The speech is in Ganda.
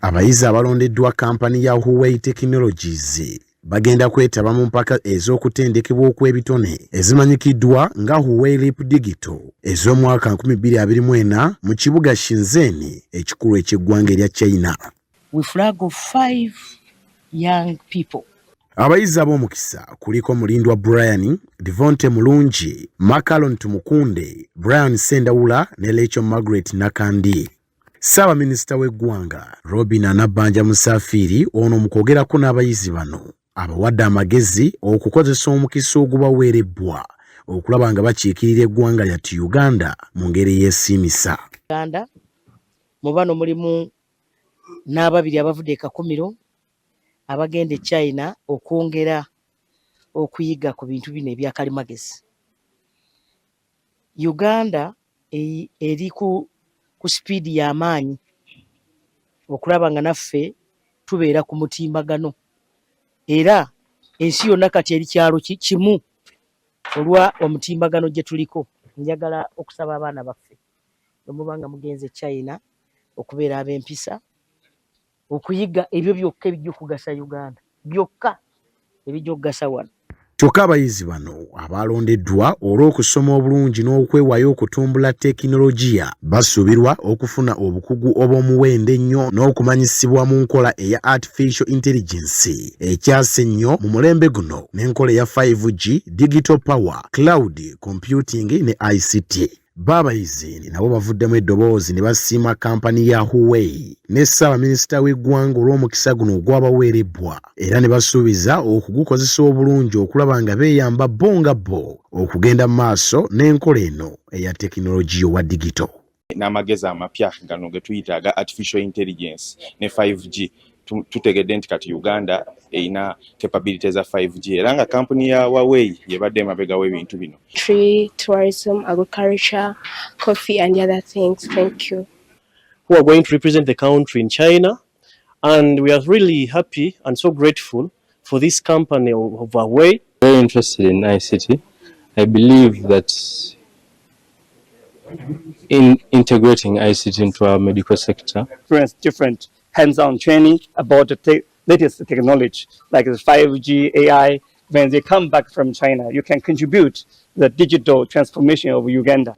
Abayizi abalondeddwa kampani ya Huawei Technologies bagenda kwetaba mu mpaka ez'okutendekebwa okw'ebitone ezimanyikiddwa nga Huawei Leap Digital ez'omwaka 2024 mu kibuga Shenzhen ekikulu eky'eggwanga erya China. We flag of 5 young people. Abayizi ab'omukisa kuliko Mulindwa Brian, Devonte Mulungi, Makalon Tumukunde, Brian Sendawula ne Rachel Margaret Nakandi. Ssaabaminisita w'eggwanga Robin Anabanja Musafiri ono mu kwogerako n'abayizi bano abawadde amagezi okukozesa omukisa ogubaweerebbwa okulaba nga bakiikirira eggwanga lyattu Uganda mu ngeri y'esiimisa. Uganda mu bano mulimu n'ababiri abavudde e Kakumiro abagenda e China okwongera okuyiga ku bintu bino ebyakalimagezi. Uganda eri ku sipiidi y'amaanyi okulaba nga naffe tubeera ku mutimbagano era ensi yonna kati eri kyalo kimu olwa omutimbagano gye tuliko. Njagala okusaba abaana baffe omubanga mugenze China okubeera ab'empisa okuyiga ebyo byokka ebijja okugasa Uganda byokka ebijja okugasa wano. Kyokka abayizi bano abalondeddwa olw'okusoma obulungi n'okwewaayo okutumbula tekinologiya basuubirwa okufuna obukugu obw'omuwendo ennyo n'okumanyisibwa mu nkola eya artificial intelligence ekyase ennyo mu mulembe guno n'enkola eya 5G, digital power, cloud computing ne ICT. Baabayizi nabo bavuddemu eddoboozi ne basiima kampani ya Huawei ne Ssaabaminisita w'eggwanga olw'omukisa guno ogwabaweerebbwa era ne basuubiza okugukozesa obulungi okulaba nga beeyamba bo nga bo okugenda mu maaso n'enkola eno eya tekinologiya owa digito. N'amagezi amapya gano ge tuyita aga artificial intelligence ne 5G tutegedde nti kati Uganda eina capabilities za 5G era nga kampuni ya Huawei yebadde emabega w'ebintu bino. Trade, tourism, agriculture, coffee and other things. Thank you. Who are going to represent the country in China, and we are really happy and so grateful for this company of Huawei. Very interested in ICT. I believe that in integrating ICT into our medical sector, different hands-on training about the latest technology like the 5G, AI. When they come back from China, you can contribute the digital transformation of Uganda.